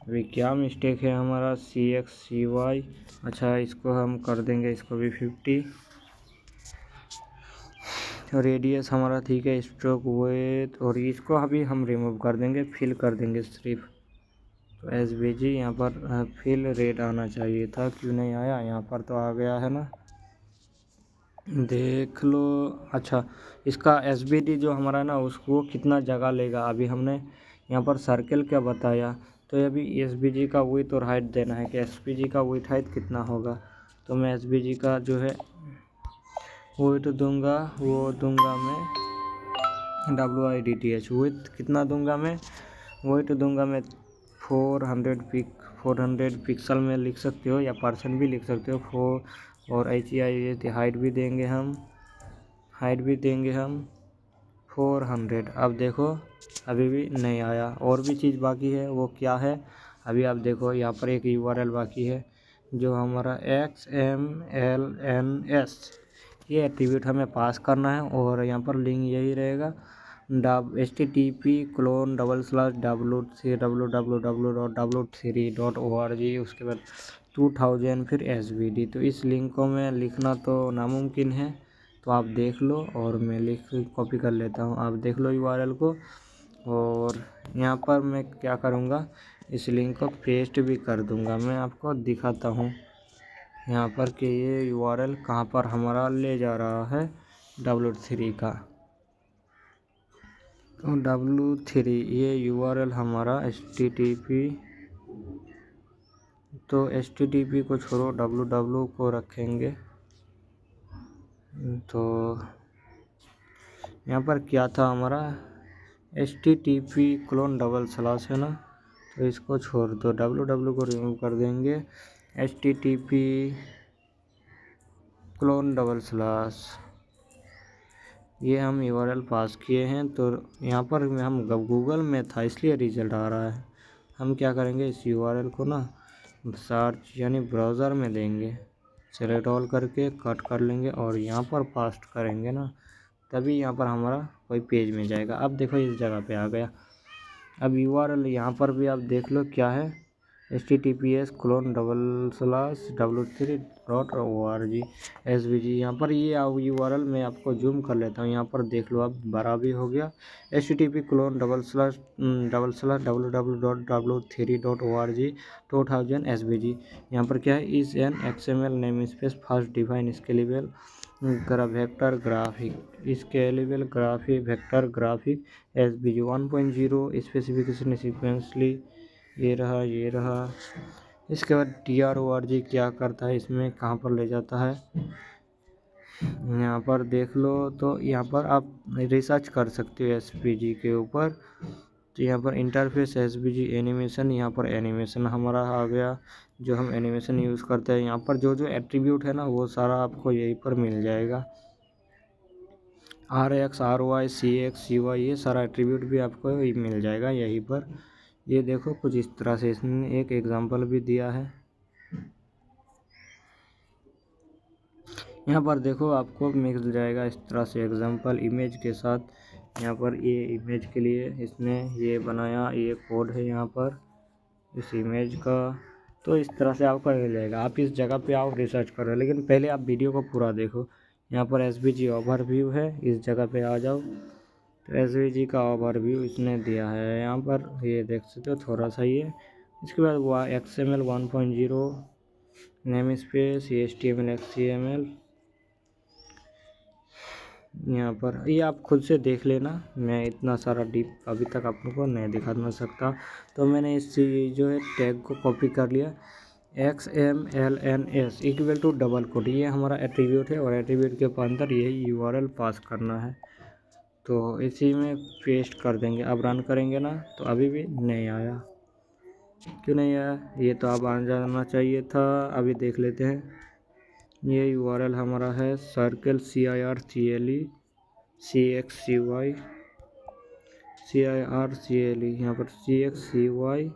अभी क्या मिस्टेक है हमारा, CX CY, अच्छा इसको हम कर देंगे, इसको भी 50। रेडियस हमारा ठीक है, स्ट्रोक विथ, और इसको अभी हम रिमूव कर देंगे, फिल कर देंगे सिर्फ। तो SVG यहाँ पर फिल रेड आना चाहिए था, क्यों नहीं आया, यहाँ पर तो आ गया है ना, देख लो। अच्छा इसका SVD जो हमारा ना उसको कितना जगह लेगा, अभी हमने यहाँ पर सर्कल क्या बताया, तो अभी SVG का विथ और हाइट देना है कि SVG का विथ हाइट कितना होगा। तो मैं SVG का जो है विथ दूंगा, वो दूंगा मैं WIDTH, विथ कितना दूंगा मैं, विथ दूंगा मैं 400 पिक्सल में लिख सकते हो या % भी लिख सकते हो 4, और HEI हाइट भी देंगे हम, हाइट भी देंगे हम 400। अब देखो अभी भी नहीं आया, और भी चीज़ बाकी है, वो क्या है, अभी आप देखो यहाँ पर एक URL बाकी है जो हमारा XMLNS, ये एट्रीब्यूट हमें पास करना है। और यहाँ पर लिंक यही रहेगा http://www.w3.org, उसके बाद 2000 फिर SVD। तो इस लिंक को मैं लिखना तो नामुमकिन है, तो आप देख लो, और मैं कॉपी कर लेता हूँ, आप देख लो URL को। और यहाँ पर मैं क्या करूँगा, इस लिंक को पेस्ट भी कर दूंगा। मैं आपको दिखाता हूँ यहाँ पर कि ये URL कहाँ पर हमारा ले जा रहा है W3 का। तो W3 ये URL हमारा HTTP, तो HTTP को छोड़ो www को रखेंगे। तो यहाँ पर क्या था हमारा HTTP:// है ना, तो इसको छोड़ दो, www को रिमूव कर देंगे। HTTP:// ये हम URL पास किए हैं। तो यहाँ पर हम गूगल में था इसलिए रिजल्ट आ रहा है। हम क्या करेंगे, इस URL को ना सर्च यानी ब्राउज़र में देंगे, सेलेक्ट ऑल करके कट कर लेंगे और यहाँ पर पास्ट करेंगे ना, तभी यहाँ पर हमारा कोई पेज में जाएगा। अब देखो इस जगह पे आ गया। अब URL यहाँ पर भी आप देख लो क्या है, https://w3.org SVG। यहाँ पर ये URL मैं आपको जूम कर लेता हूँ, यहाँ पर देख लो अब बड़ा भी हो गया। http://www.w3.org 2000 यहाँ पर क्या है, इस an XML name space first define scalable vector graphic scalable graphic vector graphic SVG 1.0 specification sequentially ये रहा। इसके बाद TRORG क्या करता है, इसमें कहाँ पर ले जाता है यहाँ पर देख लो। तो यहाँ पर आप रिसर्च कर सकते हो SVG के ऊपर। तो यहाँ पर इंटरफेस SVG एनिमेशन, यहाँ पर एनिमेशन हमारा आ गया जो हम एनिमेशन यूज़ करते हैं। यहाँ पर जो जो एट्रीब्यूट है ना वो सारा आपको यहीं पर मिल जाएगा। RX RY CX CY ये सारा एट्रीब्यूट भी आपको मिल जाएगा यहीं पर। ये देखो कुछ इस तरह से इसने एक एग्जांपल भी दिया है। यहाँ पर देखो आपको मिल जाएगा इस तरह से एग्जांपल इमेज के साथ। यहाँ पर ये इमेज के लिए इसने ये बनाया, ये कोड है यहाँ पर इस इमेज का। तो इस तरह से आपको मिल जाएगा। आप इस जगह पे आओ रिसर्च करो, लेकिन पहले आप वीडियो को पूरा देखो। यहाँ पर SVG ओवरव्यू है, इस जगह पे आ जाओ। तो SVG का ओवरव्यू इसने दिया है यहाँ पर, ये देख सकते हो थोड़ा सा ये। इसके बाद वो XML 1.0 name space HTML XML यहाँ पर ये आप खुद से देख लेना। मैं इतना सारा डीप अभी तक आप लोगों को नहीं दिखा ना सकता। तो मैंने इस जो है टैग को कॉपी कर लिया, XMLNS equal to double quote, ये हमारा एट्रीब्यूट है और एट्रीब्यूट के अंदर यही URL पास करना है। तो इसी में पेस्ट कर देंगे। अब रन करेंगे ना, तो अभी भी नहीं आया। क्यों नहीं आया, ये तो अब आ जाना चाहिए था। अभी देख लेते हैं। ये URL हमारा है सर्कल CIRCLE CXCY CIRCLE, यहाँ पर CXCY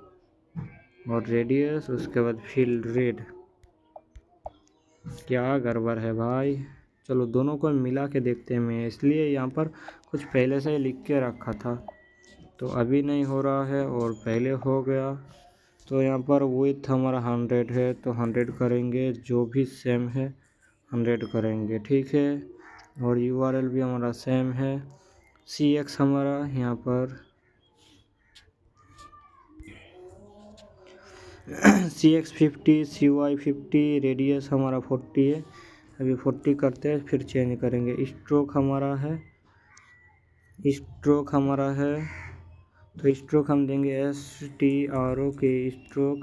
और रेडियस, उसके बाद फील्ड रेड। क्या गड़बड़ है भाई, चलो दोनों को मिला के देखते हैं। मैं इसलिए यहाँ पर कुछ पहले से ही लिख के रखा था, तो अभी नहीं हो रहा है और पहले हो गया। तो यहाँ पर विड्थ हमारा 100 है, तो 100 करेंगे, जो भी सेम है 100 करेंगे, ठीक है। और URL भी हमारा सेम है। CX हमारा यहाँ पर CX 50 CY 50, रेडियस हमारा 40 है। अभी 40 करते हैं, फिर चेंज करेंगे। स्ट्रोक हमारा है तो स्ट्रोक हम देंगे STROK stroke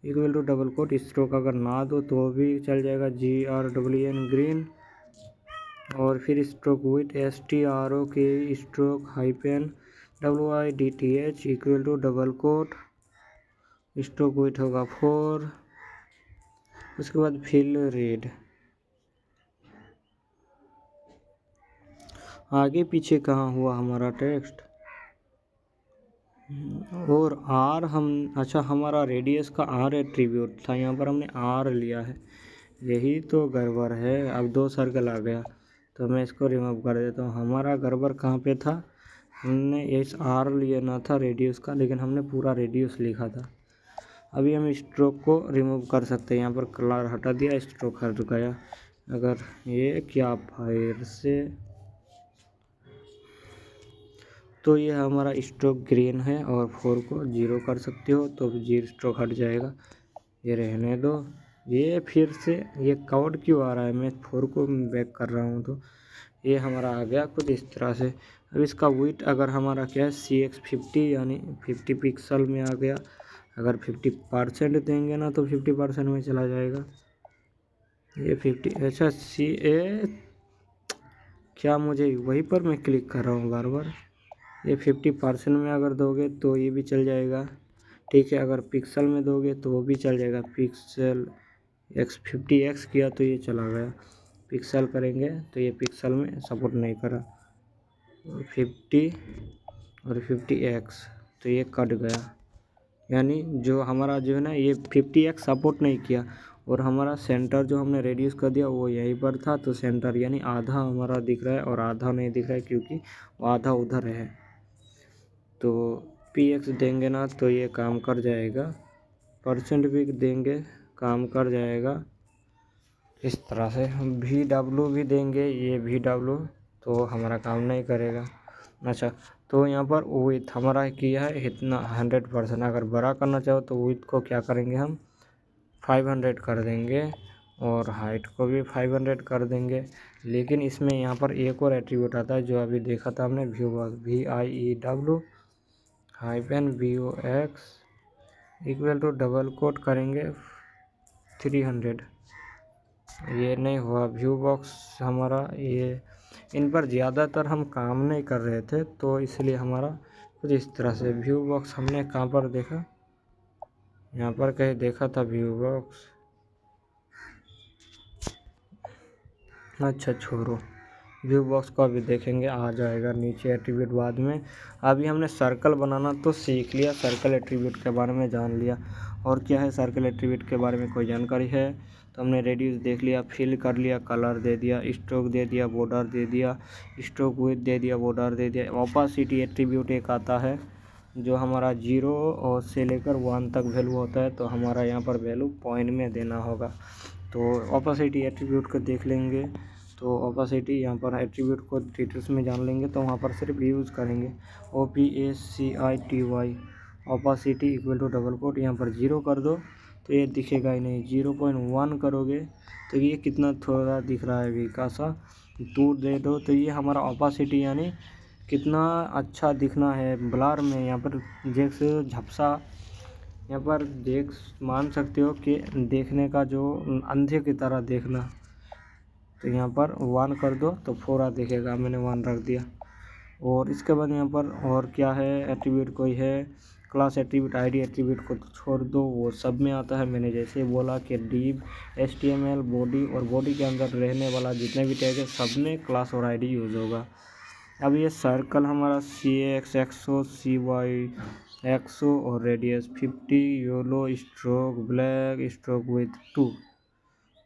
equal to double quote. Stroke अगर ना दो तो भी चल जाएगा, GRWN ग्रीन। और फिर stroke width STROK stroke hyphen WIDTH equal to double quote. Stroke width होगा 4। उसके बाद फिल रेड, आगे पीछे कहाँ हुआ हमारा टेक्स्ट। और R हम अच्छा हमारा रेडियस का R एट्रीब्यूट था, यहाँ पर हमने R लिया है, यही तो गड़बड़ है। अब 2 सर्कल आ गया, तो मैं इसको रिमूव कर देता हूँ। हमारा गड़बड़ कहाँ पे था, हमने इस R लिया ना था रेडियस का, लेकिन हमने पूरा रेडियस लिखा था। अभी हम स्ट्रोक को रिमूव कर सकते हैं। यहाँ पर कलर हटा दिया, स्ट्रोक हट गया। अगर ये क्या फिर से तो ये हमारा स्ट्रोक ग्रीन है और 4 को 0 कर सकते हो तो 0 स्ट्रोक हट जाएगा। ये रहने दो। ये फिर से ये कवर्ड क्यों आ रहा है, मैं 4 को बैक कर रहा हूँ तो ये हमारा आ गया कुछ इस तरह से। अब इसका विड्थ अगर हमारा क्या है CX50 यानी 50 पिक्सल में आ गया। अगर 50% देंगे ना तो 50% में चला जाएगा। ये 50 अच्छा क्या मुझे वहीं पर मैं क्लिक कर रहा हूँ बार बार। ये 50% में अगर दोगे तो ये भी चल जाएगा, ठीक है। अगर पिक्सल में दोगे तो वो भी चल जाएगा। पिक्सल X50X किया तो ये चला गया। पिक्सल करेंगे तो ये पिक्सल में सपोर्ट नहीं करा। 50 और 50X तो ये कट गया, यानी जो हमारा जो है ना ये 50X सपोर्ट नहीं किया। और हमारा सेंटर जो हमने रेड्यूस कर दिया वो यहीं पर था, तो सेंटर यानी आधा हमारा दिख रहा है और आधा नहीं दिख रहा है क्योंकि वो आधा उधर है। तो PX देंगे ना तो ये काम कर जाएगा, परसेंट भी देंगे काम कर जाएगा इस तरह से। हम VW भी देंगे, ये VW तो हमारा काम नहीं करेगा। अच्छा, तो यहाँ पर विथ हमारा किया है इतना 100%। अगर बड़ा करना चाहो तो विथ को क्या करेंगे हम 500 कर देंगे और हाइट को भी 500 कर देंगे। लेकिन इसमें यहाँ पर एक और एट्रीब्यूट आता है जो अभी देखा था हमने, VIEW -VOX equal to double quote करेंगे 300। ये नहीं हुआ। व्यू बॉक्स हमारा ये इन पर ज़्यादातर हम काम नहीं कर रहे थे तो इसलिए हमारा कुछ इस तरह से। व्यू बॉक्स हमने कहाँ पर देखा, यहाँ पर कहीं देखा था व्यू बॉक्स। अच्छा छोड़ो, व्यू बॉक्स को अभी देखेंगे, आ जाएगा नीचे एट्रीब्यूट बाद में। अभी हमने सर्कल बनाना तो सीख लिया, सर्कल एट्रीब्यूट के बारे में जान लिया। और क्या है सर्कल एट्रीब्यूट के बारे में कोई जानकारी है तो हमने रेडियस देख लिया, फिल कर लिया, कलर दे दिया, स्ट्रोक दे दिया, बॉर्डर दे दिया, स्ट्रोक विड्थ दे दिया, बॉर्डर दे दिया। ओपासिटी एट्रीब्यूट एक आता है जो हमारा 0 और से लेकर 1 तक वैल्यू होता है, तो हमारा यहाँ पर वैल्यू पॉइंट में देना होगा। तो ओपासिटी एट्रीब्यूट को देख लेंगे। तो ओपासिटी यहाँ पर एट्रीब्यूट को डिटेल्स में जान लेंगे तो वहाँ पर सिर्फ यूज़ करेंगे OPACITY opacity equal to double quote, यहाँ पर 0 कर दो तो ये दिखेगा ही नहीं। 0.1 करोगे तो ये कितना थोड़ा दिख रहा है, वीका सा 2 दे दो तो ये हमारा ओपासिटी यानी कितना अच्छा दिखना है ब्लर में। यहाँ पर देख झपसा, यहाँ पर देख मान सकते हो कि देखने का जो अंधे की तरह देखना। तो यहाँ पर 1 कर दो तो 4 दिखेगा, मैंने 1 रख दिया। और इसके बाद यहाँ पर और क्या है एट्रीब्यूट कोई है, क्लास एट्रीब्यूट आईडी एट्रीब्यूट को तो छोड़ दो, वो सब में आता है। मैंने जैसे बोला कि div HTML बॉडी और बॉडी के अंदर रहने वाला जितने भी टैग है सब में क्लास और आईडी यूज़ होगा। अब ये सर्कल हमारा CX 100 CY 100 और radius 50, YOLO, stroke black, stroke with 2,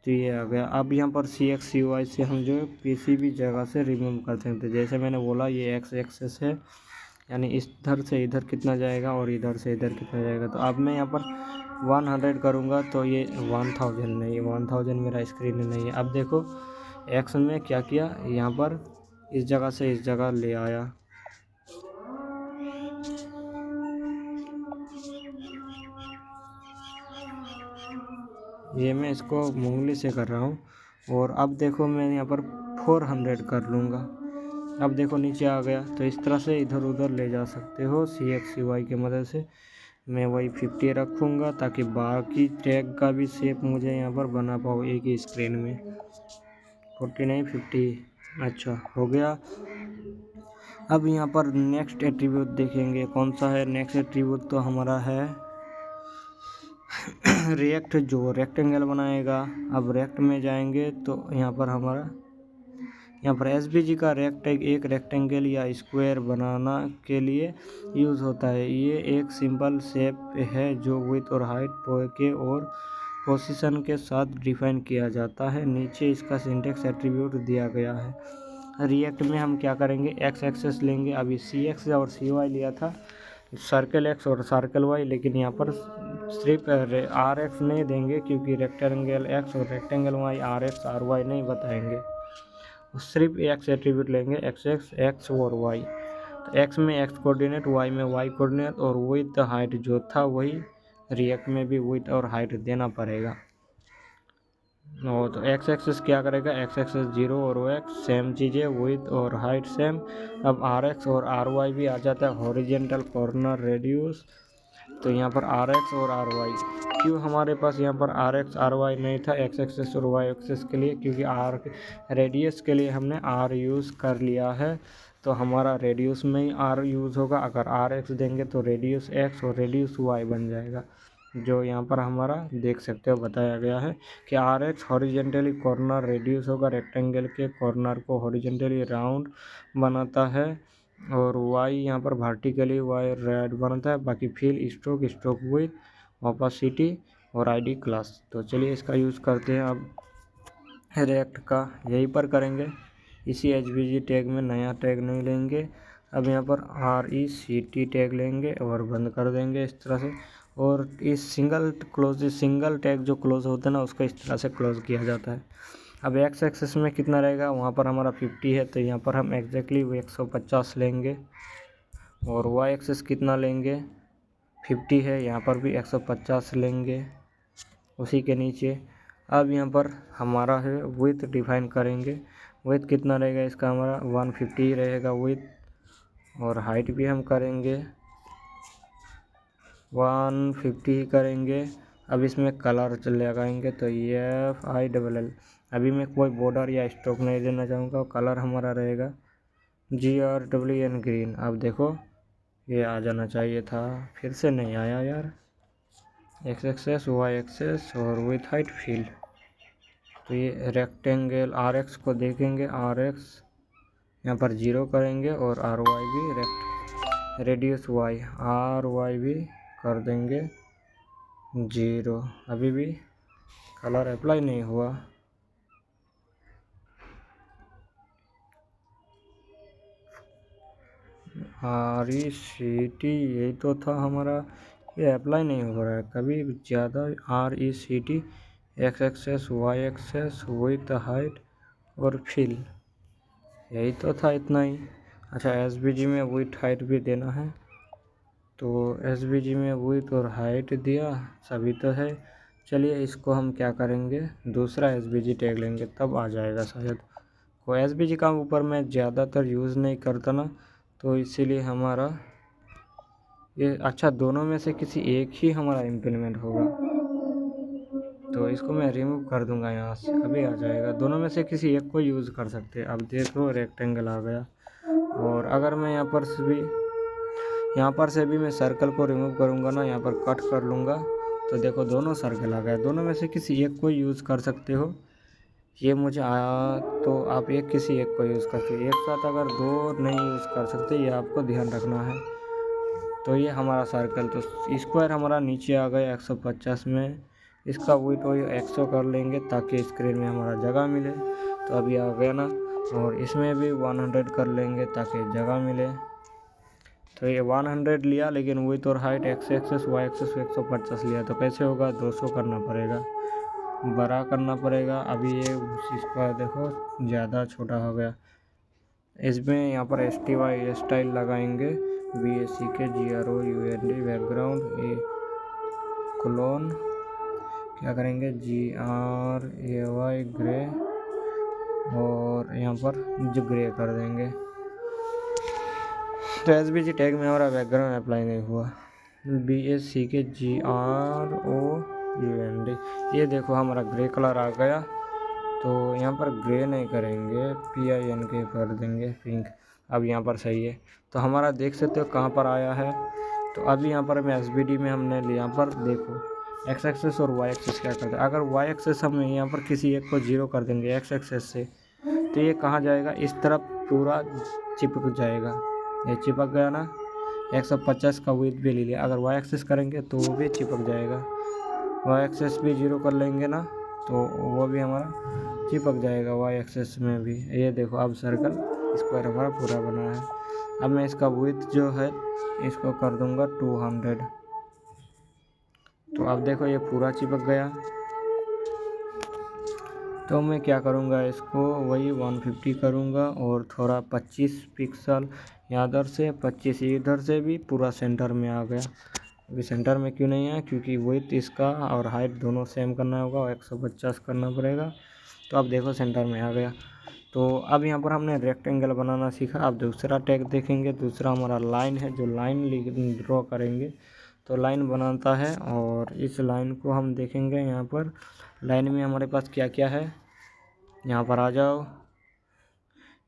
तो ये आ गया। अब यहाँ पर CX CY से हम जो है किसी भी जगह से रिमूव कर सकते हैं। जैसे मैंने बोला ये X एक्सेस है, यानी इधर से इधर कितना जाएगा और इधर से इधर कितना जाएगा। तो अब मैं यहाँ पर 100 करूँगा तो ये 1000 नहीं, 1000 मेरा स्क्रीन में नहीं है। अब देखो X में क्या किया, यहाँ पर इस जगह से इस जगह ले आया। ये मैं इसको उंगली से कर रहा हूँ। और अब देखो मैं यहाँ पर 400 कर लूँगा। अब देखो नीचे आ गया। तो इस तरह से इधर उधर ले जा सकते हो CX CY की मदद से। मैं वही 50 रखूँगा ताकि बाकी टैग का भी शेप मुझे यहाँ पर बना पाओ एक ही स्क्रीन में। 40 नहीं 50, अच्छा हो गया। अब यहाँ पर नेक्स्ट एट्रीब्यूट देखेंगे कौन सा है। नेक्स्ट एट्रीब्यूट तो हमारा है रिएक्ट, जो रेक्टेंगल बनाएगा। अब रेक्ट में जाएंगे तो यहाँ पर हमारा यहाँ पर SVG का एक रेक्टेंगल या स्क्वायर बनाना के लिए यूज़ होता है। ये एक सिंपल शेप है जो विड्थ और हाइट के और पोजीशन के साथ डिफाइन किया जाता है। नीचे इसका सिंटेक्स एट्रीब्यूट दिया गया है। रिएक्ट में हम क्या करेंगे, X एक्सेस लेंगे। अभी CX और CY लिया था, सर्कल X और सर्कल Y, लेकिन यहाँ पर सिर्फ RX नहीं देंगे क्योंकि रेक्टेंगल X और रेक्टेंगल Y RX RY नहीं बताएंगे। सिर्फ X एट्रीब्यूट लेंगे, XX X और Y। तो एक्स में एक्स कोऑर्डिनेट, वाई में वाई कोऑर्डिनेट और विथ हाइट जो था वही रिएक्ट में भी विथ और हाइट देना पड़ेगा। और तो एक्स एक्सिस क्या करेगा, एक्स एक्सिस 0 और वो एक्स सेम चीज़ें, विथ और हाइट सेम। अब आर एक्स और आर वाई भी आ जाता है, हॉरिजेंटल कॉर्नर रेडियस। तो यहाँ पर आर एक्स और आर वाई, क्यों हमारे पास यहाँ पर आर एक्स आर वाई नहीं था एक्स एक्सिस और वाई एक्सिस के लिए, क्योंकि आर रेडियस के लिए हमने आर यूज़ कर लिया है, तो हमारा रेडियस में ही आर यूज़ होगा। अगर आर एक्स देंगे तो रेडियस एक्स और रेडियस वाई बन जाएगा, जो यहाँ पर हमारा देख सकते हो बताया गया है कि R X horizontally corner radius होगा, रेक्टेंगल के कॉर्नर को हॉरिजेंटली राउंड बनाता है, और वाई यहाँ पर वर्टिकली वाई रेड बनाता है। बाकी feel stroke stroke with opacity और आईडी क्लास। तो चलिए इसका यूज़ करते हैं। अब रिएक्ट का यहीं पर करेंगे, इसी एचवीजी टैग में, नया टैग नहीं लेंगे। अब यहाँ पर RECT टैग लेंगे और बंद कर देंगे इस तरह से। और इस सिंगल टैग जो क्लोज होता है ना, उसको इस तरह से क्लोज किया जाता है। अब एक्स एक्सिस में कितना रहेगा, वहाँ पर हमारा 50 है, तो यहाँ पर हम एग्जैक्टली 150 लेंगे। और वाई एक्सिस कितना लेंगे, 50 है, यहाँ पर भी 150 लेंगे उसी के नीचे। अब यहाँ पर हमारा है विथ डिफाइन करेंगे, विथ कितना रहेगा इसका, हमारा 150 ही रहेगा विथ, और हाइट भी हम करेंगे 150 ही करेंगे। अब इसमें कलर लगाएंगे, तो FILL। अभी मैं कोई बॉर्डर या स्ट्रोक नहीं देना चाहूँगा, कलर हमारा रहेगा GRWN ग्रीन। अब देखो ये आ जाना चाहिए था, फिर से नहीं आया यार। एक्स एक्सेस वाई एक्सेस और विथ हाइट फिल। तो ये रेक्टेंगल आर एक्स को देखेंगे, आर एक्स यहाँ पर 0 करेंगे और आर वाई भी रेडियस वाई आर वाई भी कर देंगे 0। अभी भी कलर अप्लाई नहीं हुआ। RECT यही तो था हमारा, ये अप्लाई नहीं हो रहा है कभी ज़्यादा। RECT X axis Y axis width height और फिल, यही तो था, इतना ही। अच्छा SVG में विथ हाइट भी देना है, तो SVG में विथ और हाइट दिया, सभी तो है। चलिए इसको हम क्या करेंगे, दूसरा SVG टैग लेंगे, तब आ जाएगा शायद। को SVG का ऊपर मैं ज़्यादातर यूज़ नहीं करता ना, तो इसीलिए हमारा ये, अच्छा दोनों में से किसी एक ही हमारा इम्प्लीमेंट होगा, तो इसको मैं रिमूव कर दूंगा यहाँ से, अभी आ जाएगा। दोनों में से किसी एक को यूज़ कर सकते हैं। अब देखो रेक्टेंगल आ गया, और अगर मैं यहाँ पर से भी मैं सर्कल को रिमूव करूँगा ना, यहाँ पर कट कर लूँगा, तो देखो दोनों सर्कल आ गया। दोनों में से किसी एक को यूज़ कर सकते हो, ये मुझे आया, तो आप किसी एक को यूज़ करते हो। एक साथ अगर दो नहीं यूज़ कर सकते, ये आपको ध्यान रखना है। तो ये हमारा सर्कल, तो स्क्वायर हमारा नीचे आ गया 150 में, इसका विड्थ वही 100 कर लेंगे ताकि स्क्रीन में हमारा जगह मिले। तो अभी आ गया ना, और इसमें भी 100 कर लेंगे ताकि जगह मिले। तो ये 100 लिया, लेकिन विड्थ और height X axis Y axis 150 लिया, तो कैसे होगा, 200 करना पड़ेगा, बड़ा करना पड़ेगा। अभी ये इसका देखो ज़्यादा छोटा हो गया। इसमें यहाँ पर STY स्टाइल लगाएंगे, BACK GROUND बैकग्राउंड, ये क्लोन क्या करेंगे GRAY ग्रे, और यहाँ पर जो ग्रे कर देंगे। तो SVG टैग में हमारा बैकग्राउंड अप्लाई नहीं हुआ। BACK GROUND, ये देखो हमारा ग्रे कलर आ गया। तो यहाँ पर ग्रे नहीं करेंगे, PINK कर देंगे पिंक। अब यहाँ पर सही है, तो हमारा देख सकते हो कहाँ पर आया है। तो अभी यहाँ पर मैं SVD में हमने यहाँ पर देखो एक्स एक्सेस और वाई एक्सेस क्या करते हैं। अगर वाई एक्सेस हम यहाँ पर किसी एक को 0 कर देंगे एक्स एक्सेस से, तो ये कहाँ जाएगा, इस तरफ पूरा चिपक जाएगा। ये चिपक गया ना, 150 का विड्थ भी ले लिया। अगर वाई एक्सेस करेंगे तो वो भी चिपक जाएगा। वाई एक्सेस भी 0 कर लेंगे ना, तो वो भी हमारा चिपक जाएगा वाई एक्सेस में भी। ये देखो अब सर्कल स्क्वायर हमारा पूरा बना है। अब मैं इसका विड्थ जो है इसको कर दूंगा 200। तो अब देखो ये पूरा चिपक गया। तो मैं क्या करूँगा, इसको वही 150 करूँगा और थोड़ा 25 पिक्सल यहाँ इधर से 25 इधर से भी पूरा सेंटर में आ गया। अभी सेंटर में क्यों नहीं आया, क्योंकि विड्थ इसका और हाइट दोनों सेम करना होगा और 150 करना पड़ेगा। तो अब देखो सेंटर में आ गया। तो अब यहाँ पर हमने रेक्टेंगल बनाना सीखा। अब दूसरा टैग देखेंगे, दूसरा हमारा लाइन है। जो लाइन ड्रॉ करेंगे तो लाइन बनाता है, और इस लाइन को हम देखेंगे। यहाँ पर लाइन में हमारे पास क्या क्या है, यहाँ पर आ जाओ।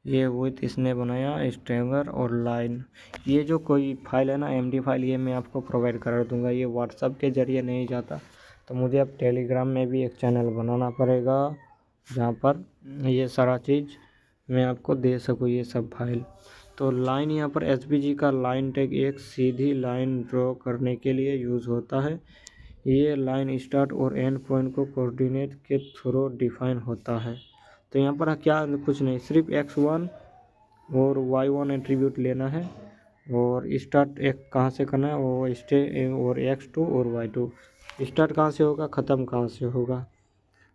ये विथ इसने बनाया स्ट्रिंगर और लाइन। ये जो कोई फाइल है ना, MD फाइल, ये मैं आपको प्रोवाइड करा दूंगा। ये व्हाट्सअप के ज़रिए नहीं जाता, तो मुझे अब टेलीग्राम में भी एक चैनल बनाना पड़ेगा जहाँ पर ये सारा चीज़ मैं आपको दे सकूँ, ये सब फाइल। तो लाइन यहाँ पर SVG का लाइन टैग एक सीधी लाइन ड्रॉ करने के लिए यूज़ होता है। ये लाइन स्टार्ट और एंड पॉइंट को कोऑर्डिनेट के थ्रू डिफाइन होता है। तो यहाँ पर क्या, कुछ नहीं, सिर्फ x1 और y1 एट्रीब्यूट लेना है, और स्टार्ट एक कहाँ से करना है, वो और x2 और y2। स्टार्ट कहाँ से होगा, ख़त्म कहाँ से होगा।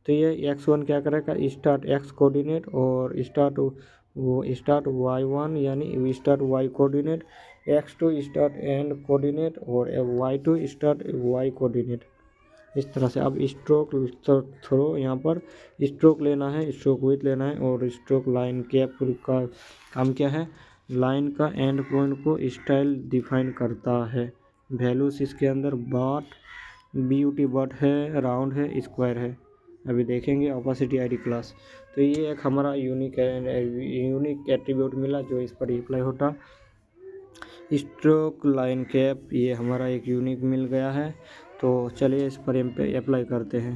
तो ये x1 क्या करेगा, स्टार्ट x कोऑर्डिनेट, और स्टार्ट y1 यानी start y coordinate, x2 start and coordinate, और y2 स्टार्ट y कोऑर्डिनेट। इस तरह से अब स्ट्रोक थ्रो यहाँ पर स्ट्रोक लेना है, स्ट्रोक विथ लेना है, और स्ट्रोक लाइन कैप का काम क्या है, लाइन का एंड पॉइंट को स्टाइल डिफाइन करता है। वैल्यूज इसके अंदर BUT बट है, राउंड है, स्क्वायर है। अभी देखेंगे ऑपेसिटी ID क्लास। तो ये एक हमारा यूनिक एट्रीब्यूट मिला जो इस पर अप्लाई होता। स्ट्रोक लाइन कैप, ये हमारा एक यूनिक मिल गया है। तो चलिए इस पर अप्लाई करते हैं।